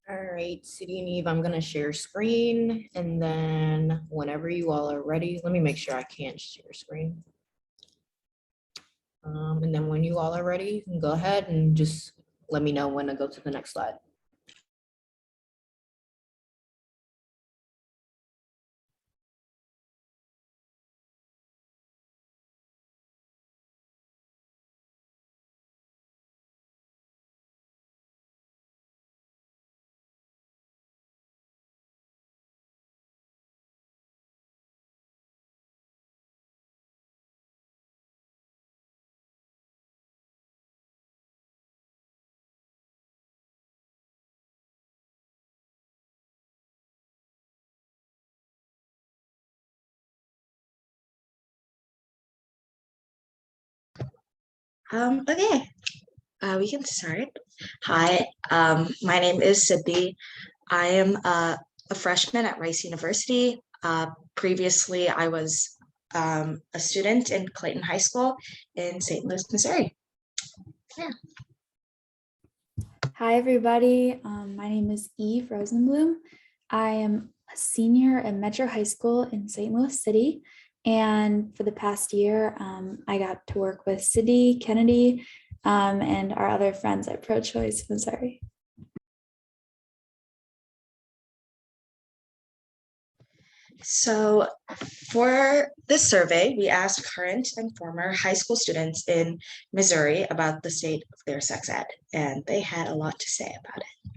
All right, Siddhi and Eve, I'm gonna share screen, and then whenever you all are ready, let me make sure I can share screen. And then when you all are ready, you can go ahead and just let me know when to go to the next slide. Okay, we can start. Hi, my name is Siddhi. I am a freshman at Rice University. Previously, I was a student in Clayton High School in St. Louis, Missouri. Yeah. Hi, everybody. My name is Eve Rosenblum. I am a senior at Metro High School in St. Louis City. And for the past year, I got to work with Siddhi, Kennedy, and our other friends at Pro-Choice Missouri. So for this survey, we asked current and former high school students in Missouri about the state of their sex ed, and they had a lot to say about it.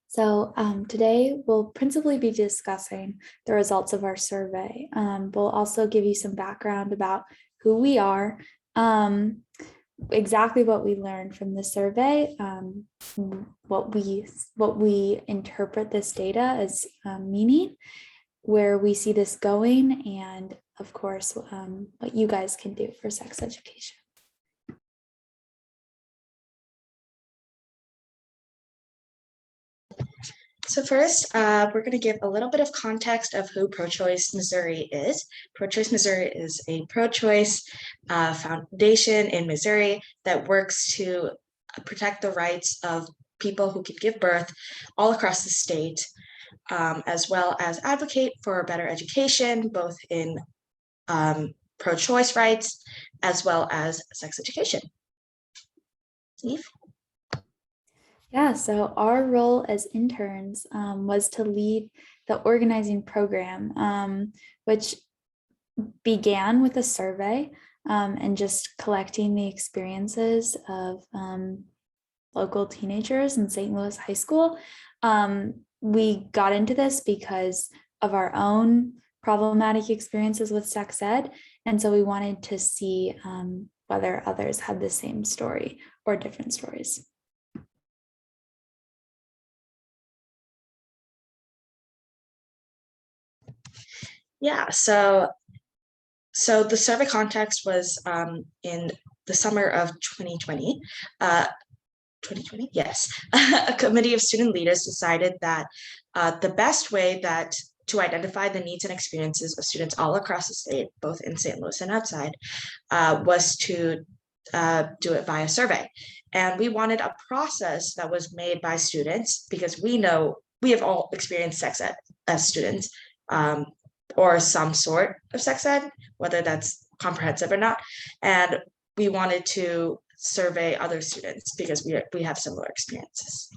So today we'll principally be discussing the results of our survey. We'll also give you some background about who we are, exactly what we learned from the survey, what we interpret this data as meaning, where we see this going, and of course, what you guys can do for sex education. So first, we're going to give a little bit of context of who Pro-Choice Missouri is. Pro-Choice Missouri is a pro-choice foundation in Missouri that works to protect the rights of people who can give birth all across the state, as well as advocate for better education, both in pro-choice rights, as well as sex education. Eve? Yeah, so our role as interns was to lead the organizing program, which began with a survey and just collecting the experiences of local teenagers in St. Louis High School. We got into this because of our own problematic experiences with sex ed. And so we wanted to see whether others had the same story or different stories. Yeah, so the survey context was in the summer of 2020. 2020, yes. A committee of student leaders decided that the best way to identify the needs and experiences of students all across the state, both in St. Louis and outside, was to do it via survey. And we wanted a process that was made by students, because we know we have all experienced sex ed as students, or some sort of sex ed, whether that's comprehensive or not. And we wanted to survey other students because we have similar experiences.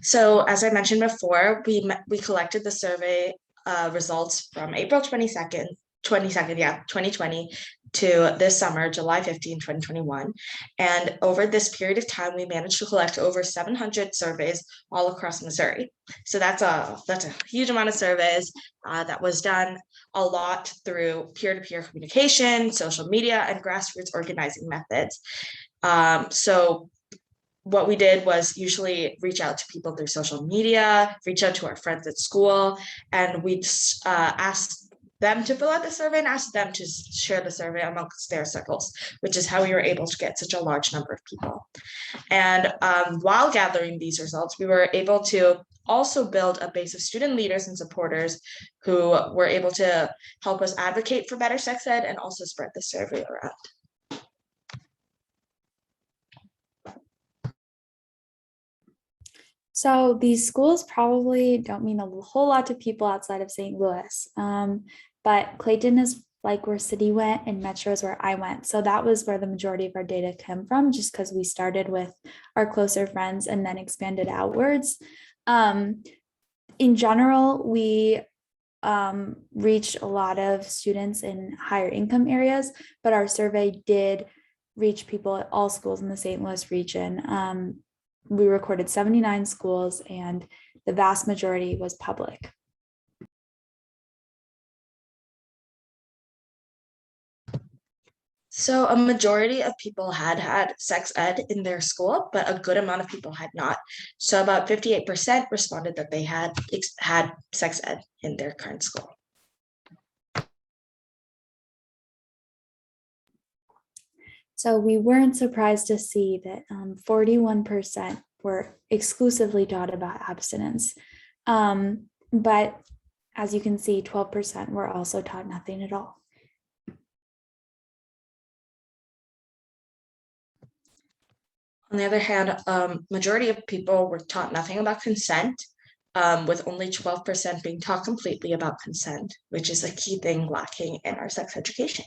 So as I mentioned before, we collected the survey results from April 22nd, 2020 to this summer, July 15, 2021. And over this period of time, we managed to collect over 700 surveys all across Missouri. So that's a huge amount of surveys that was done a lot through peer-to-peer communication, social media, and grassroots organizing methods. So what we did was usually reach out to people through social media, reach out to our friends at school, and we asked them to fill out the survey and ask them to share the survey amongst their circles, which is how we were able to get such a large number of people. And while gathering these results, we were able to also build a base of student leaders and supporters who were able to help us advocate for better sex ed and also spread the survey around. So these schools probably don't mean a whole lot to people outside of St. Louis, but Clayton is like where Siddhi went and Metro is where I went. So that was where the majority of our data came from, just because we started with our closer friends and then expanded outwards. In general, we reached a lot of students in higher income areas, but our survey did reach people at all schools in the St. Louis region. We recorded 79 schools and the vast majority was public. So a majority of people had sex ed in their school, but a good amount of people had not. So about 58% responded that they had sex ed in their current school. So we weren't surprised to see that 41% were exclusively taught about abstinence. But as you can see, 12% were also taught nothing at all. On the other hand, majority of people were taught nothing about consent, with only 12% being taught completely about consent, which is a key thing lacking in our sex education.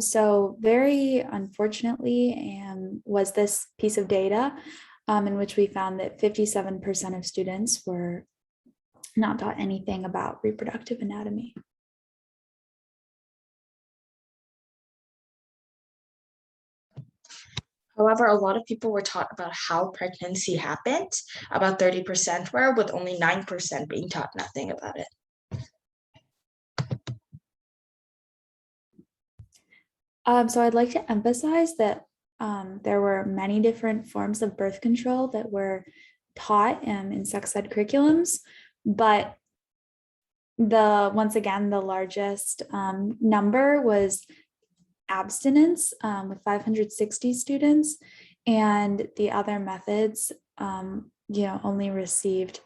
So very unfortunately, was this piece of data in which we found that 57% of students were not taught anything about reproductive anatomy. However, a lot of people were taught about how pregnancy happened. About 30% were, with only 9% being taught nothing about it. So I'd like to emphasize that there were many different forms of birth control that were taught in sex ed curriculums, but once again, the largest number was abstinence with 560 students, and the other methods, only received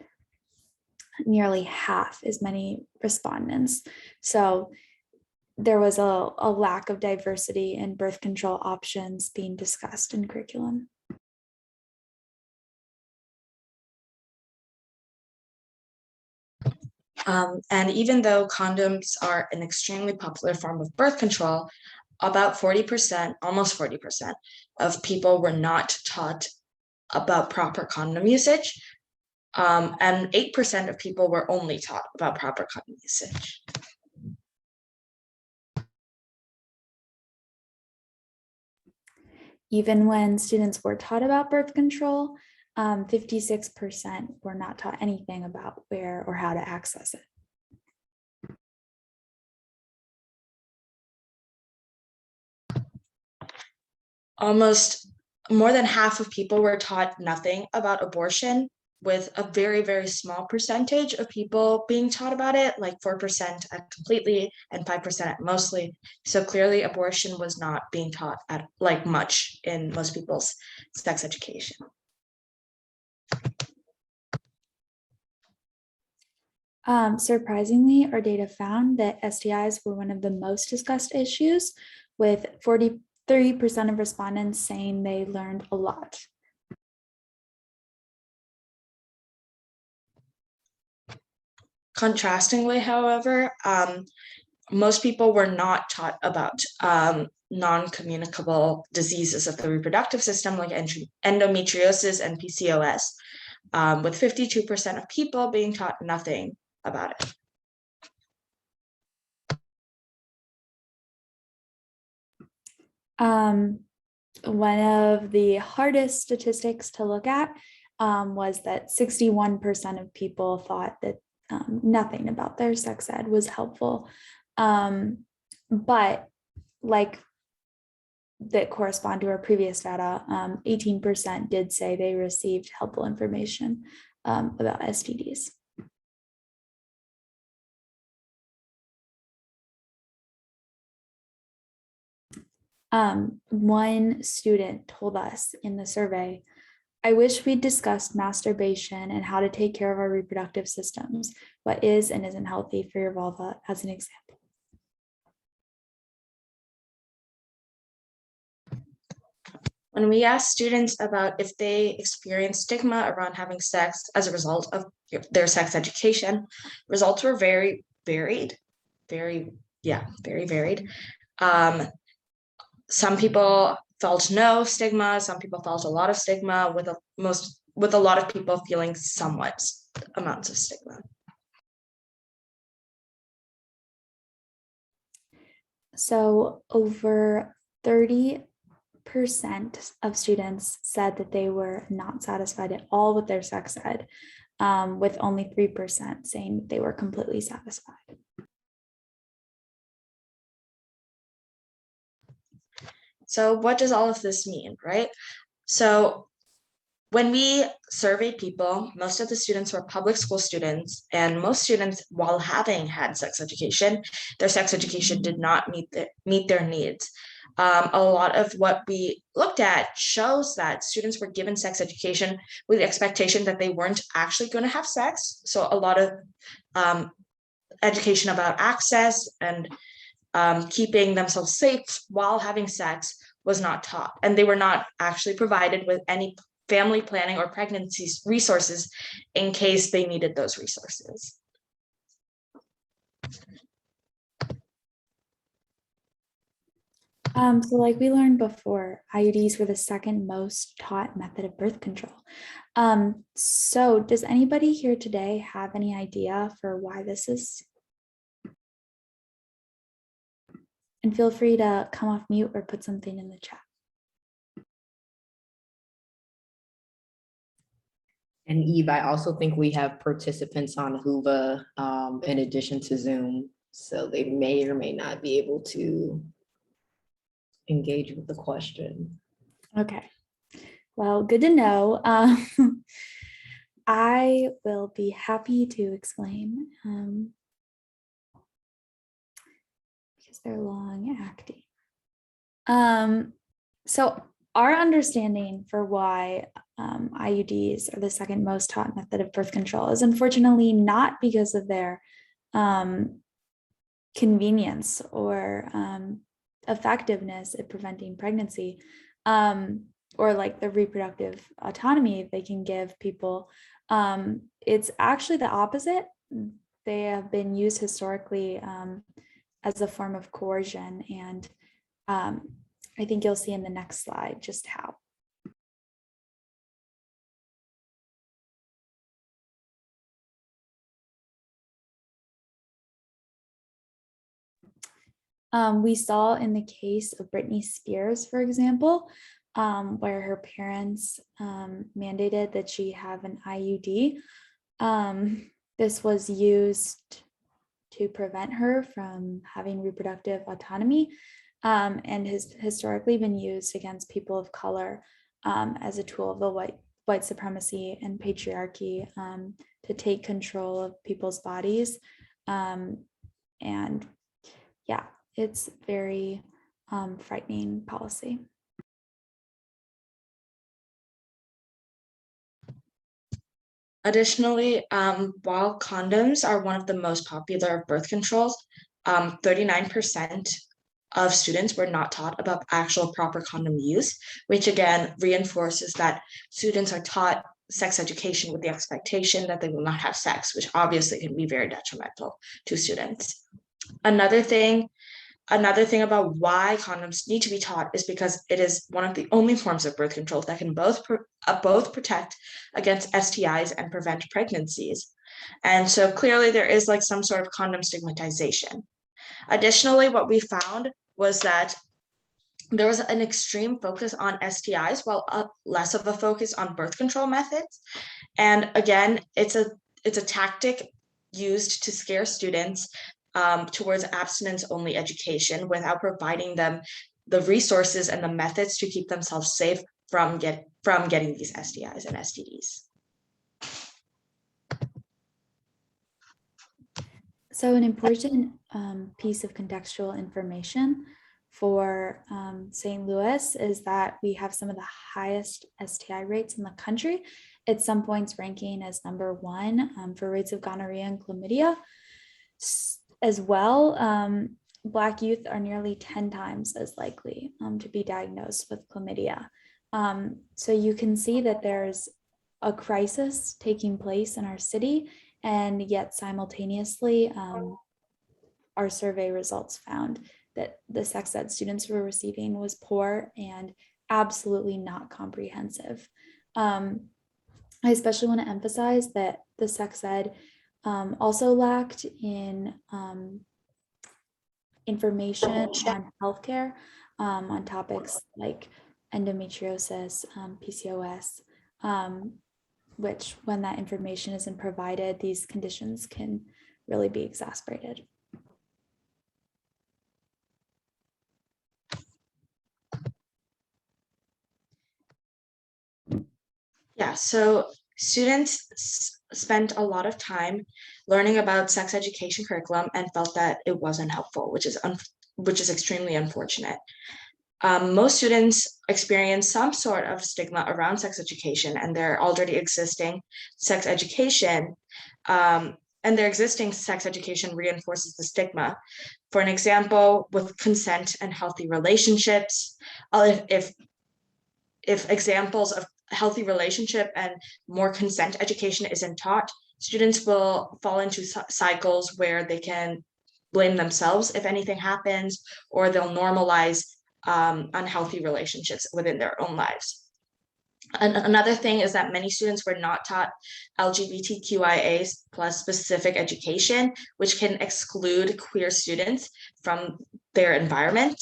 nearly half as many respondents. So there was a lack of diversity in birth control options being discussed in curriculum. And even though condoms are an extremely popular form of birth control, about 40%, almost 40% of people were not taught about proper condom usage. And 8% of people were only taught about proper condom usage. Even when students were taught about birth control, 56% were not taught anything about where or how to access it. Almost more than half of people were taught nothing about abortion, with a very, very small percentage of people being taught about it, like 4% at completely and 5% at mostly. So clearly abortion was not being taught at like much in most people's sex education. Surprisingly, our data found that STIs were one of the most discussed issues, with 43% of respondents saying they learned a lot. Contrastingly, however, most people were not taught about non-communicable diseases of the reproductive system, like endometriosis and PCOS, with 52% of people being taught nothing about it. One of the hardest statistics to look at was that 61% of people thought that nothing about their sex ed was helpful. But like that correspond to our previous data, 18% did say they received helpful information about STDs. One student told us in the survey, "I wish we'd discussed masturbation and how to take care of our reproductive systems, what is and isn't healthy for your vulva," as an example. When we asked students about if they experience stigma around having sex as a result of their sex education, results were very varied, very varied. Some people felt no stigma, some people felt a lot of stigma, with a lot of people feeling somewhat amounts of stigma. So over 30% of students said that they were not satisfied at all with their sex ed, with only 3% saying that they were completely satisfied. So what does all of this mean, right? So when we surveyed people, most of the students were public school students, and most students, while having had sex education, their sex education did not meet their needs. A lot of what we looked at shows that students were given sex education with the expectation that they weren't actually going to have sex. So a lot of education about access and keeping themselves safe while having sex was not taught, and they were not actually provided with any family planning or pregnancy resources in case they needed those resources. So like we learned before, IUDs were the second most taught method of birth control. So does anybody here today have any idea for why this is? And feel free to come off mute or put something in the chat. And Eve, I also think we have participants on Hoover in addition to Zoom, so they may or may not be able to engage with the question. Okay, well, good to know. I will be happy to explain because they're long acting. So our understanding for why IUDs are the second most taught method of birth control is unfortunately not because of their convenience or effectiveness at preventing pregnancy, or like the reproductive autonomy they can give people. It's actually the opposite. They have been used historically as a form of coercion, and I think you'll see in the next slide just how. We saw in the case of Britney Spears, for example, where her parents mandated that she have an IUD. This was used to prevent her from having reproductive autonomy, and has historically been used against people of color as a tool of the white supremacy and patriarchy to take control of people's bodies. And yeah, it's very frightening policy. Additionally, while condoms are one of the most popular birth controls, 39% of students were not taught about actual proper condom use, which again reinforces that students are taught sex education with the expectation that they will not have sex, which obviously can be very detrimental to students. Another thing about why condoms need to be taught is because it is one of the only forms of birth control that can both protect against STIs and prevent pregnancies. And so clearly there is like some sort of condom stigmatization. Additionally, what we found was that there was an extreme focus on STIs while less of a focus on birth control methods. And again, it's a tactic used to scare students towards abstinence-only education without providing them the resources and the methods to keep themselves safe from getting these STIs and STDs. So an important piece of contextual information for St. Louis is that we have some of the highest STI rates in the country. At some points ranking as #1 for rates of gonorrhea and chlamydia. As well, Black youth are nearly 10 times as likely to be diagnosed with chlamydia. So you can see that there's a crisis taking place in our city, and yet simultaneously, our survey results found that the sex ed students were receiving was poor and absolutely not comprehensive. I especially want to emphasize that the sex ed also lacked in information on healthcare, on topics like endometriosis, PCOS, which when that information isn't provided, these conditions can really be exacerbated. Yeah, so students spent a lot of time learning about sex education curriculum and felt that it wasn't helpful, which is extremely unfortunate. Most students experience some sort of stigma around sex education, and their already existing sex education, and their existing sex education reinforces the stigma. For an example, with consent and healthy relationships, if examples of healthy relationship and more consent education isn't taught, students will fall into cycles where they can blame themselves if anything happens, or they'll normalize unhealthy relationships within their own lives. And another thing is that many students were not taught LGBTQIA plus specific education, which can exclude queer students from their environment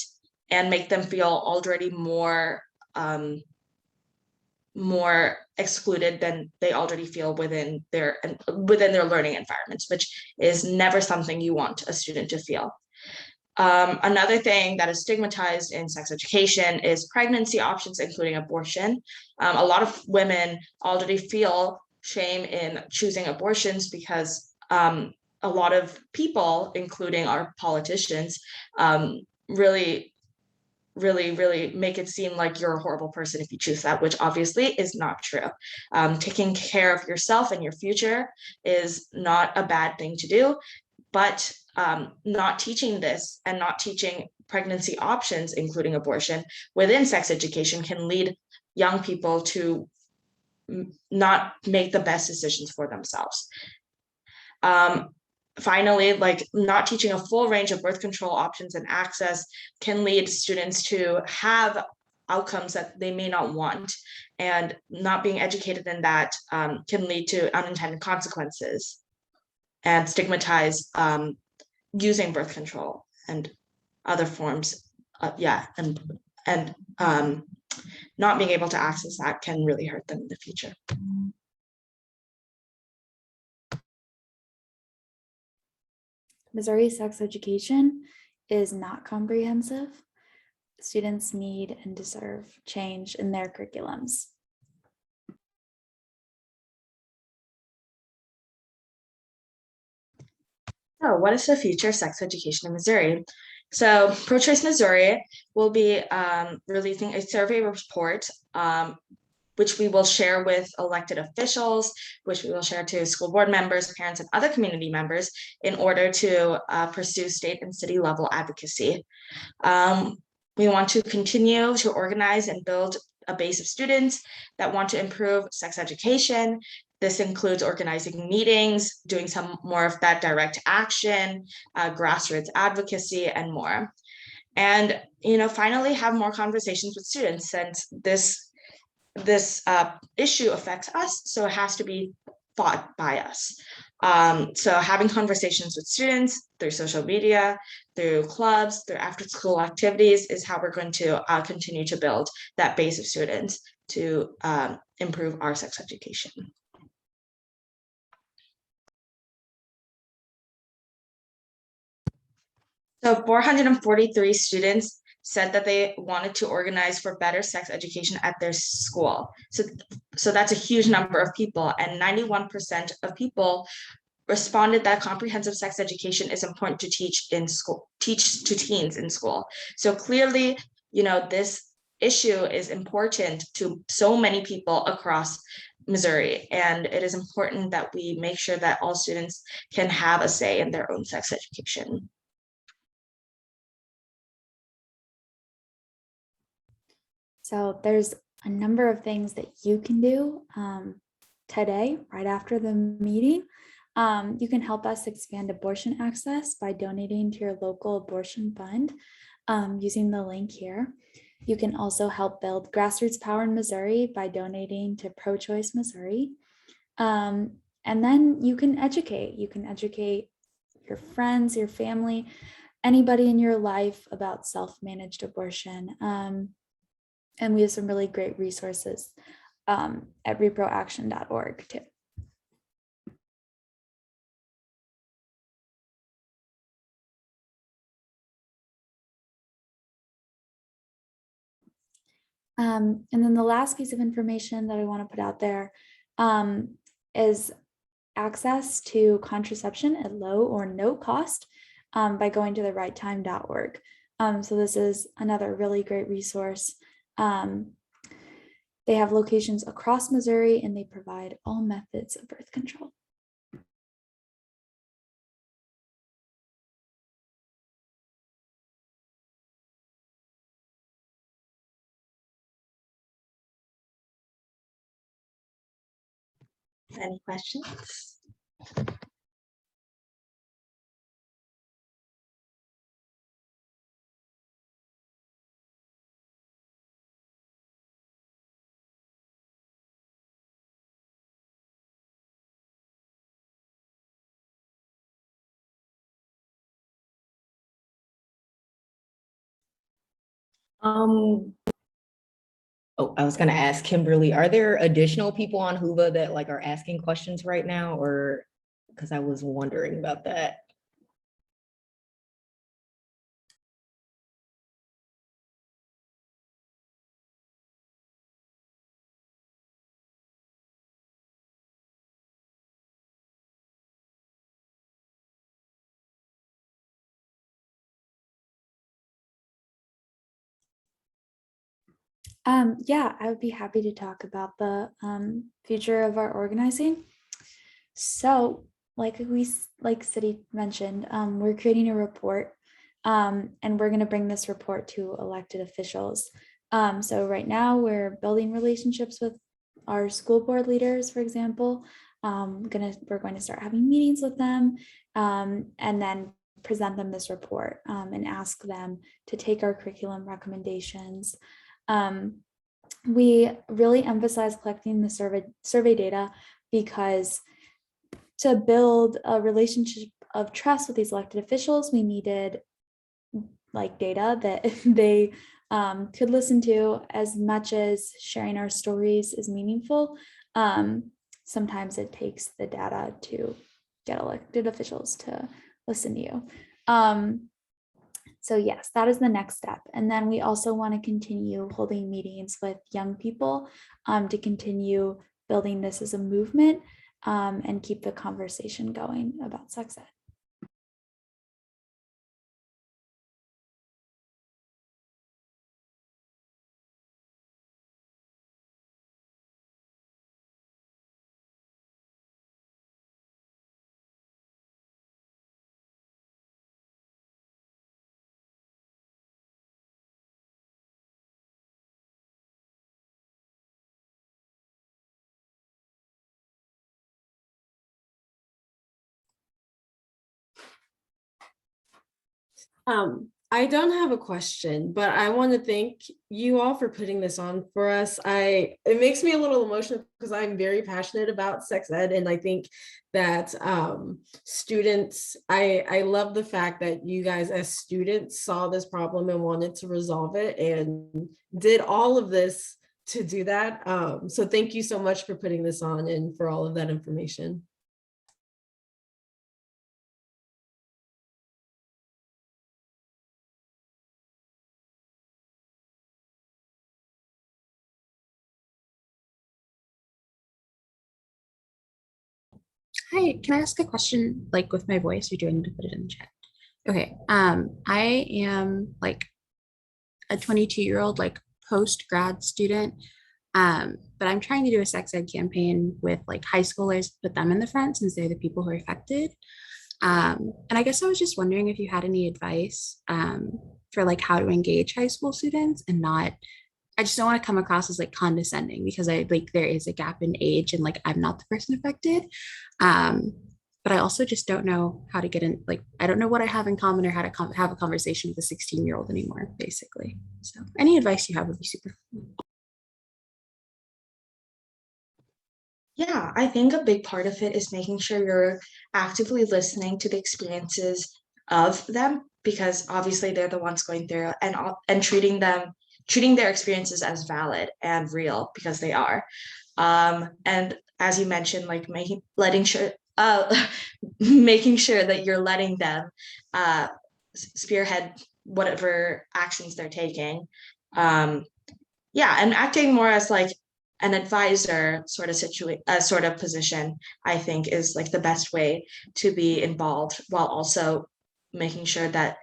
and make them feel already more excluded than they already feel within their learning environments, which is never something you want a student to feel. Another thing that is stigmatized in sex education is pregnancy options, including abortion. A lot of women already feel shame in choosing abortions because a lot of people, including our politicians, really make it seem like you're a horrible person if you choose that, which obviously is not true. Taking care of yourself and your future is not a bad thing to do, but not teaching this and not teaching pregnancy options, including abortion, within sex education can lead young people to not make the best decisions for themselves. Finally, like not teaching a full range of birth control options and access can lead students to have outcomes that they may not want, and not being educated in that can lead to unintended consequences and stigmatize using birth control and other forms of, and not being able to access that can really hurt them in the future. Missouri sex education is not comprehensive. Students need and deserve change in their curriculums. So what is the future of sex education in Missouri? So Pro-Choice Missouri will be releasing a survey report, which we will share with elected officials, which we will share to school board members, parents, and other community members in order to pursue state and city level advocacy. We want to continue to organize and build a base of students that want to improve sex education. This includes organizing meetings, doing some more of that direct action, grassroots advocacy, and more. And, finally have more conversations with students, since this issue affects us, so it has to be fought by us. So having conversations with students through social media, through clubs, through after school activities is how we're going to continue to build that base of students to improve our sex education. So 443 students said that they wanted to organize for better sex education at their school. So that's a huge number of people, and 91% of people responded that comprehensive sex education is important to teach to teens in school. So clearly, this issue is important to so many people across Missouri, and it is important that we make sure that all students can have a say in their own sex education. So there's a number of things that you can do today, right after the meeting. You can help us expand abortion access by donating to your local abortion fund using the link here. You can also help build grassroots power in Missouri by donating to Pro-Choice Missouri. And then you can educate. You can educate your friends, your family, anybody in your life about self-managed abortion. And we have some really great resources at reproaction.org too. And then the last piece of information that I want to put out there is access to contraception at low or no cost by going to the righttime.org. So this is another really great resource. They have locations across Missouri and they provide all methods of birth control. Any questions? Oh, I was gonna ask Kimberly, are there additional people on Hoover that like are asking questions right now, or because I was wondering about that. Yeah, I would be happy to talk about the future of our organizing. So, like Siddhi mentioned, we're creating a report, and we're going to bring this report to elected officials. So right now we're building relationships with our school board leaders, for example. We're going to start having meetings with them, and then present them this report and ask them to take our curriculum recommendations. We really emphasize collecting the survey data because to build a relationship of trust with these elected officials, we needed like data that they could listen to. As much as sharing our stories is meaningful, sometimes it takes the data to get elected officials to listen to you. So yes, that is the next step. And then we also want to continue holding meetings with young people to continue building this as a movement and keep the conversation going about sex ed. I don't have a question, but I want to thank you all for putting this on for us. It makes me a little emotional because I'm very passionate about sex ed, and I think that students, I love the fact that you guys as students saw this problem and wanted to resolve it and did all of this to do that. So thank you so much for putting this on and for all of that information. Hi, can I ask a question like with my voice, or do I need to put it in the chat? Okay, I am like a 22-year-old like post-grad student. But I'm trying to do a sex ed campaign with like high schoolers, put them in the front since they're the people who are affected. And I guess I was just wondering if you had any advice for like how to engage high school students and not, I just don't want to come across as like condescending because I like there is a gap in age and like I'm not the person affected. Um, but I also just don't know how to get in, like, I don't know what I have in common or how to have a conversation with a 16-year-old anymore, basically. So any advice you have would be super. Yeah, I think a big part of it is making sure you're actively listening to the experiences of them because obviously they're the ones going through it, and treating their experiences as valid and real because they are. And as you mentioned, like making sure that you're letting them spearhead whatever actions they're taking. Yeah, and acting more as like an advisor sort of position, I think is like the best way to be involved while also making sure that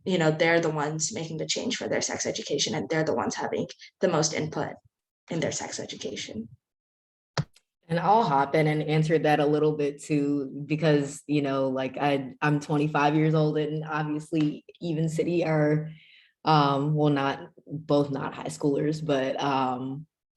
they're the ones making the change for their sex education and they're the ones having the most input in their sex education. And I'll hop in and answer that a little bit too, because, like I'm 25 years old and obviously even Siddhi are, well, not high schoolers, but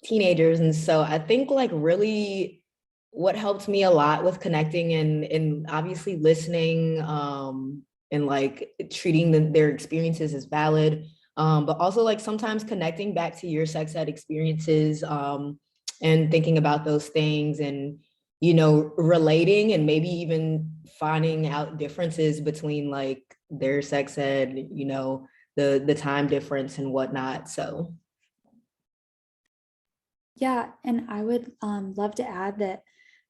teenagers. And so I think like really what helped me a lot with connecting and obviously listening and like treating their experiences as valid, but also like sometimes connecting back to your sex ed experiences, and thinking about those things and, relating and maybe even finding out differences between like their sex ed, the time difference and whatnot. So. Yeah, and I would love to add that,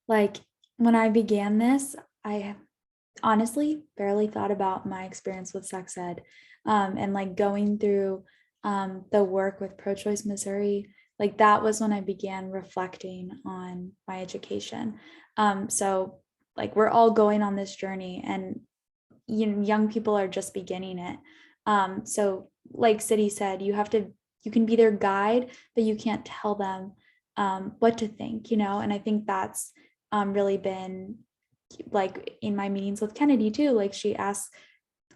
like, when I began this, I honestly barely thought about my experience with sex ed, and like going through the work with Pro-Choice Missouri. Like that was when I began reflecting on my education. So like we're all going on this journey, and young people are just beginning it. So like Siddhi said, you can be their guide, but you can't tell them what to think, and I think that's really been like in my meetings with Kennedy too. Like she asks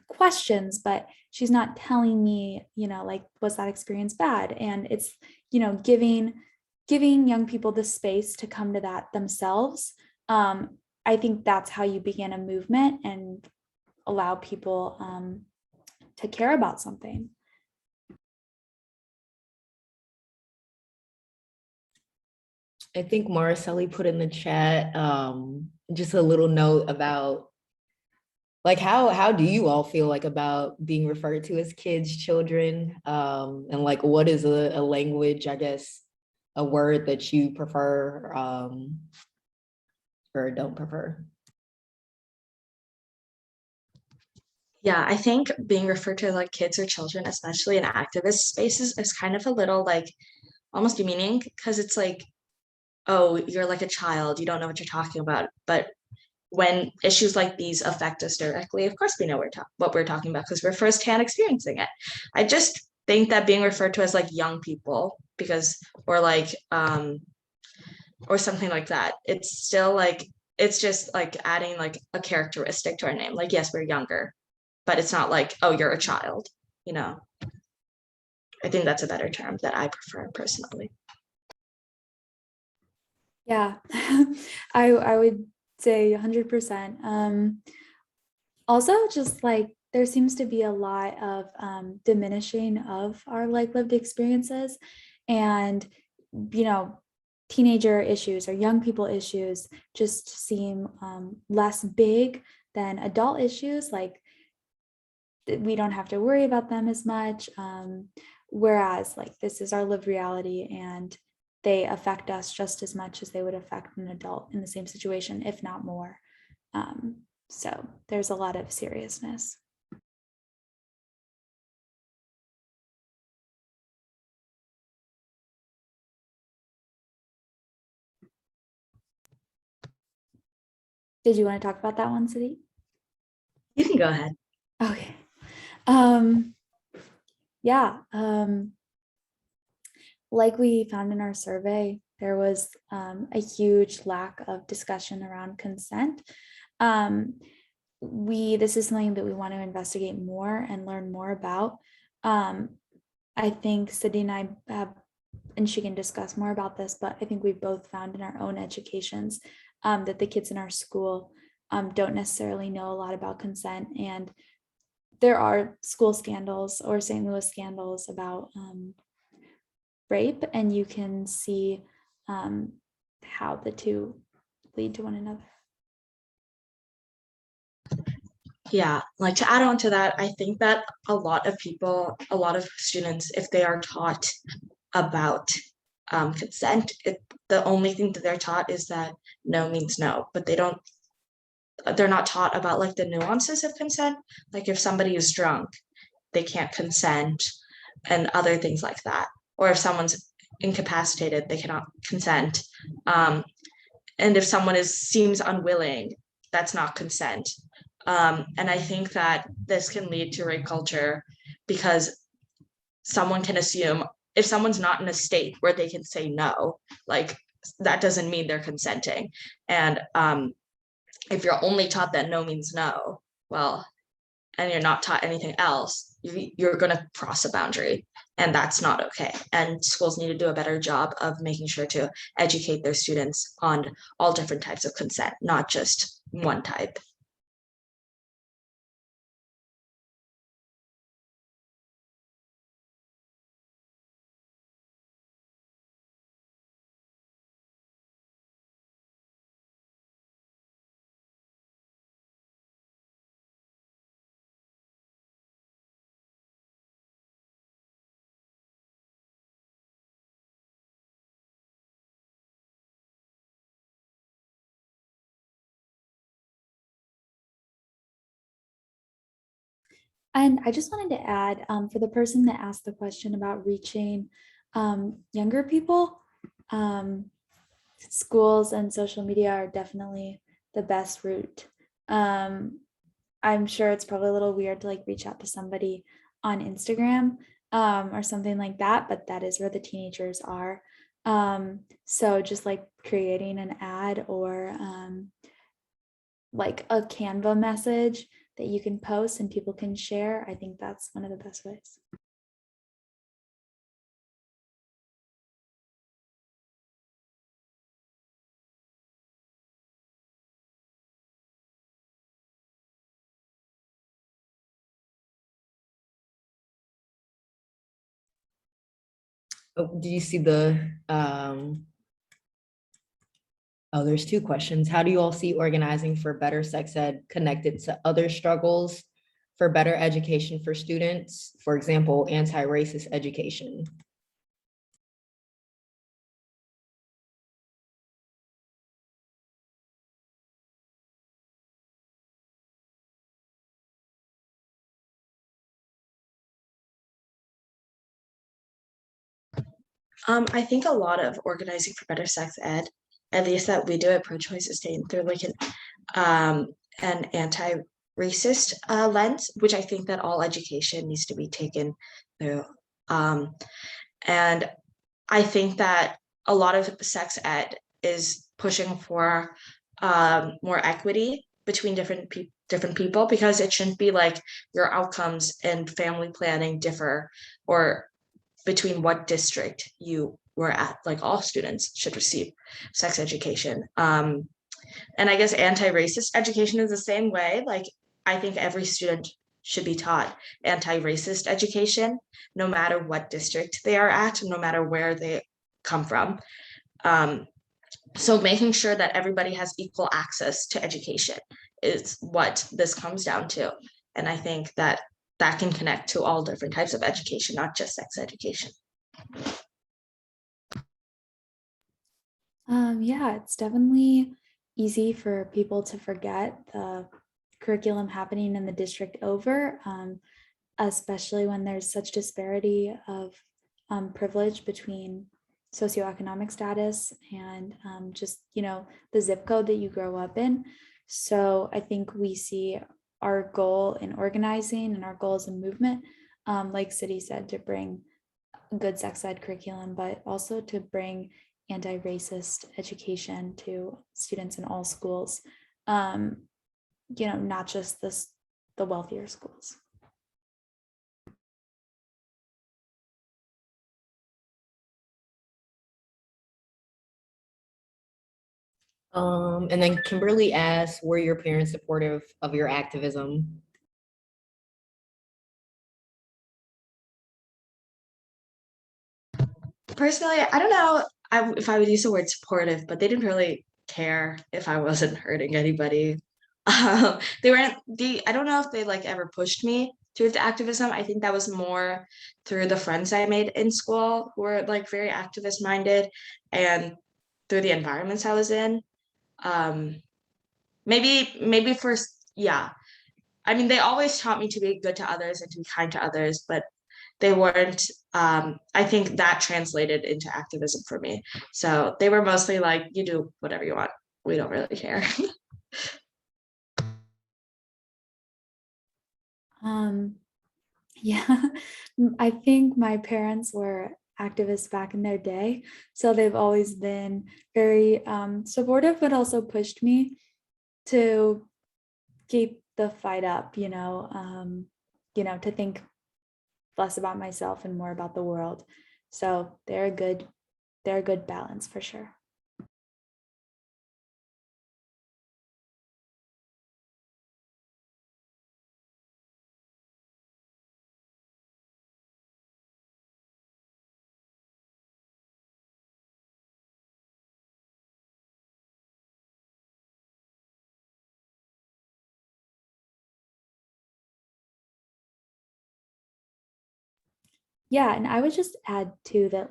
questions, but she's not telling me, like, was that experience bad? And it's, giving young people the space to come to that themselves. I think that's how you begin a movement and allow people to care about something. I think Mariceli put in the chat just a little note about like how do you all feel like about being referred to as kids, children, and like what is a language, I guess, a word that you prefer or don't prefer? Yeah, I think being referred to as like kids or children, especially in activist spaces, is kind of a little like almost demeaning because it's like, oh, you're like a child, you don't know what you're talking about. But when issues like these affect us directly, of course we know what we're talking about because we're firsthand experiencing it. I just think that being referred to as like young people or like or something like that, it's still like it's just like adding like a characteristic to our name. Like yes, we're younger, but it's not like, oh, you're a child, you know. I think that's a better term that I prefer personally. Yeah, I would say 100%. Also, just like there seems to be a lot of diminishing of our like lived experiences, and teenager issues or young people issues just seem less big than adult issues. Like we don't have to worry about them as much. Whereas like this is our lived reality and they affect us just as much as they would affect an adult in the same situation, if not more. So there's a lot of seriousness. Did you want to talk about that one, Siddhi? You can go ahead. Okay. Yeah. Like we found in our survey, there was a huge lack of discussion around consent. This is something that we want to investigate more and learn more about. I think Siddhi and I have, and she can discuss more about this, but I think we've both found in our own educations that the kids in our school don't necessarily know a lot about consent. And there are school scandals or St. Louis scandals about rape, and you can see how the two lead to one another. Yeah, like to add on to that, I think that a lot of students, if they are taught about consent, the only thing that they're taught is that no means no, but they're not taught about like the nuances of consent. Like if somebody is drunk, they can't consent, and other things like that. Or if someone's incapacitated, they cannot consent. And if someone seems unwilling, that's not consent. And I think that this can lead to rape culture because someone can assume if someone's not in a state where they can say no, like that doesn't mean they're consenting. And if you're only taught that no means no, well, and you're not taught anything else, you're going to cross a boundary, and that's not okay. And schools need to do a better job of making sure to educate their students on all different types of consent, not just one type. And I just wanted to add, for the person that asked the question about reaching younger people, schools and social media are definitely the best route. I'm sure it's probably a little weird to like reach out to somebody on Instagram or something like that, but that is where the teenagers are. So just like creating an ad or like a Canva message that you can post and people can share, I think that's one of the best ways. Oh, did you see the, oh, there's two questions. How do you all see organizing for better sex ed connected to other struggles for better education for students? For example, anti-racist education. I think a lot of organizing for better sex ed, at least that we do at Pro-Choice, is taken through like an anti-racist lens, which I think that all education needs to be taken through. And I think that a lot of sex ed is pushing for more equity between different people, because it shouldn't be like your outcomes and family planning differ, or between what district you were at. Like all students should receive sex education. And I guess anti-racist education is the same way. Like I think every student should be taught anti-racist education, no matter what district they are at, no matter where they come from. So making sure that everybody has equal access to education is what this comes down to. And I think that that can connect to all different types of education, not just sex education. Yeah, it's definitely easy for people to forget the curriculum happening in the district over, especially when there's such disparity of privilege between socioeconomic status and just, the zip code that you grow up in. So I think we see our goal in organizing and our goal as a movement, like Siddhi said, to bring good sex ed curriculum, but also to bring anti-racist education to students in all schools, not just the wealthier schools. And then Kimberly asked, were your parents supportive of your activism? Personally, I don't know if I would use the word supportive, but they didn't really care if I wasn't hurting anybody. They weren't I don't know if they like ever pushed me towards activism. I think that was more through the friends I made in school who were like very activist minded, and through the environments I was in. Maybe first, yeah. I mean, they always taught me to be good to others and to be kind to others, but they weren't, I think that translated into activism for me. So they were mostly like, you do whatever you want. We don't really care. Yeah, I think my parents were activists back in their day, so they've always been very supportive, but also pushed me to keep the fight up, to think less about myself and more about the world. So they're a good balance for sure. Yeah, and I would just add too that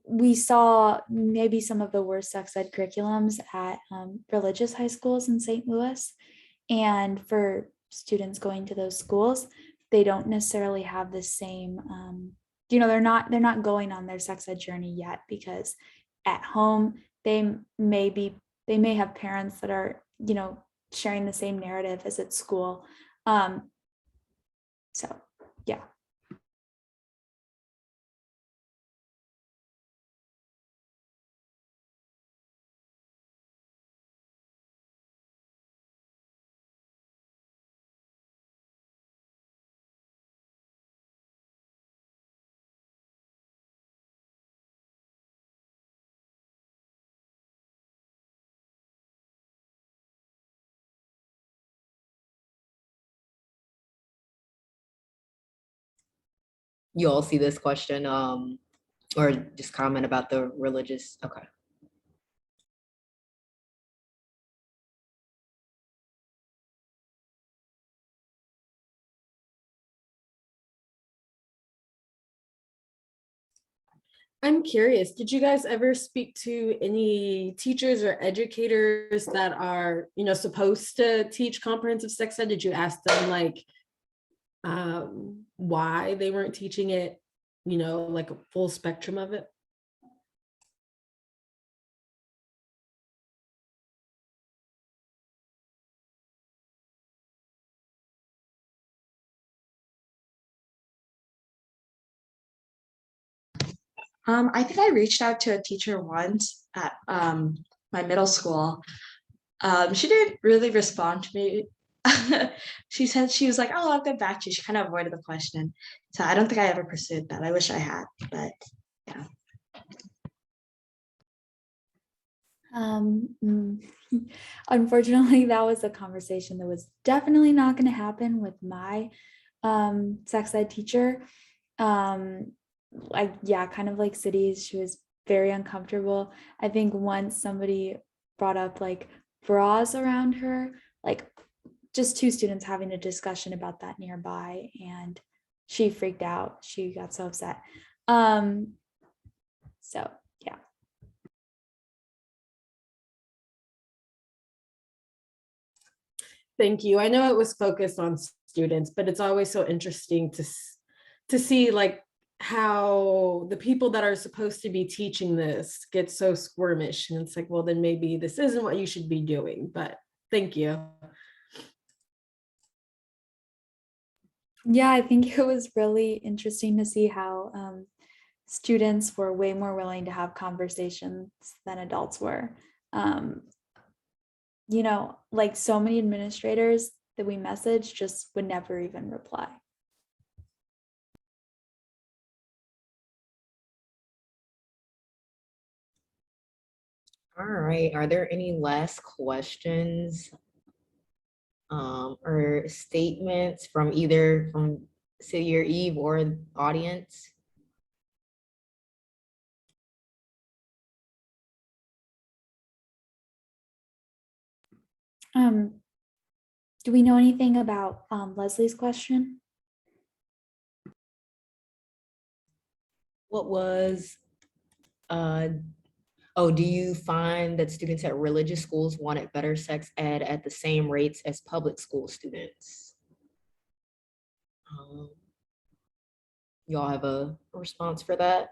we saw maybe some of the worst sex ed curriculums at religious high schools in St. Louis. And for students going to those schools, they don't necessarily have the same, they're not going on their sex ed journey yet, because at home they may have parents that are, sharing the same narrative as at school. So yeah. You all see this question, or just comment about the religious, okay. I'm curious, did you guys ever speak to any teachers or educators that are, supposed to teach comprehensive sex ed? Did you ask them why they weren't teaching it, like a full spectrum of it? I think I reached out to a teacher once at my middle school. She didn't really respond to me. She said she was like, "Oh, I'll get back to you." She kind of avoided the question, so I don't think I ever pursued that. I wish I had, but yeah. Unfortunately, that was a conversation that was definitely not going to happen with my sex ed teacher. Kind of like Siddhi's, she was very uncomfortable. I think once somebody brought up like bras around her, like just two students having a discussion about that nearby, and she freaked out. She got so upset. So yeah. Thank you. I know it was focused on students, but it's always so interesting to see like how the people that are supposed to be teaching this get so squirmish, and it's like, well, then maybe this isn't what you should be doing. But thank you. Yeah, I think it was really interesting to see how students were way more willing to have conversations than adults were. You know, like so many administrators that we messaged just would never even reply. All right, are there any last questions or statements from either from Siddhi or Eve or audience? Do we know anything about Leslie's question? What was, oh, do you find that students at religious schools wanted better sex ed at the same rates as public school students? Y'all have a response for that?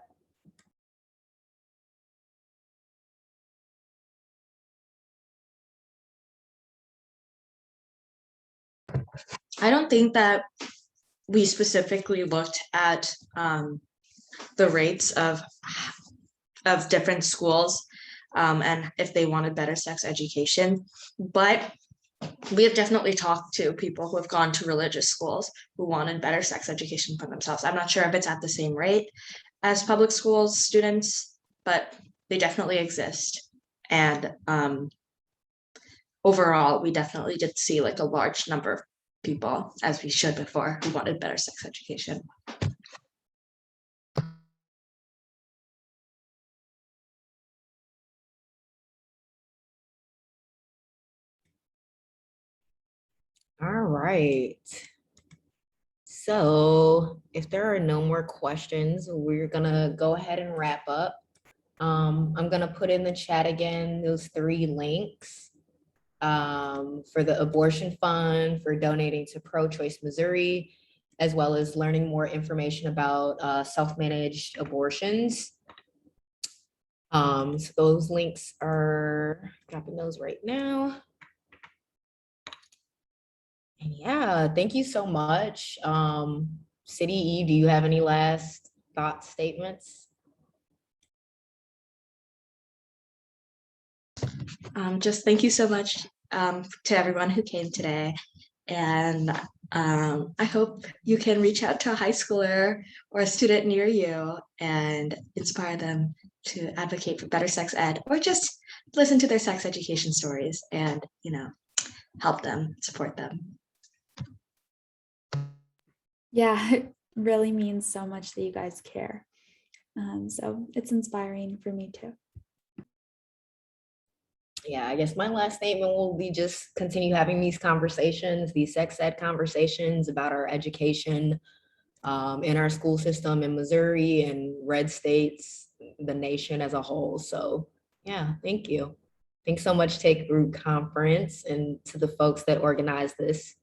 I don't think that we specifically looked at the rates of different schools and if they wanted better sex education, but we have definitely talked to people who have gone to religious schools who wanted better sex education for themselves. I'm not sure if it's at the same rate as public schools students, but they definitely exist. And overall, we definitely did see like a large number of people, as we should before, who wanted better sex education. All right. So if there are no more questions, we're gonna go ahead and wrap up. I'm gonna put in the chat again, those 3 links for the abortion fund, for donating to Pro-Choice Missouri, as well as learning more information about self-managed abortions. So those links are dropping those right now. And yeah, thank you so much. Siddhi, Eve, do you have any last thoughts, statements? Just thank you so much to everyone who came today. And I hope you can reach out to a high schooler or a student near you and inspire them to advocate for better sex ed, or just listen to their sex education stories and, you know, help them, support them. Yeah, it really means so much that you guys care. So it's inspiring for me too. Yeah, I guess my last statement will be just continue having these conversations, these sex ed conversations about our education in our school system in Missouri and red states, the nation as a whole. So yeah, thank you. Thanks so much, Take Root Conference, and to the folks that organized this.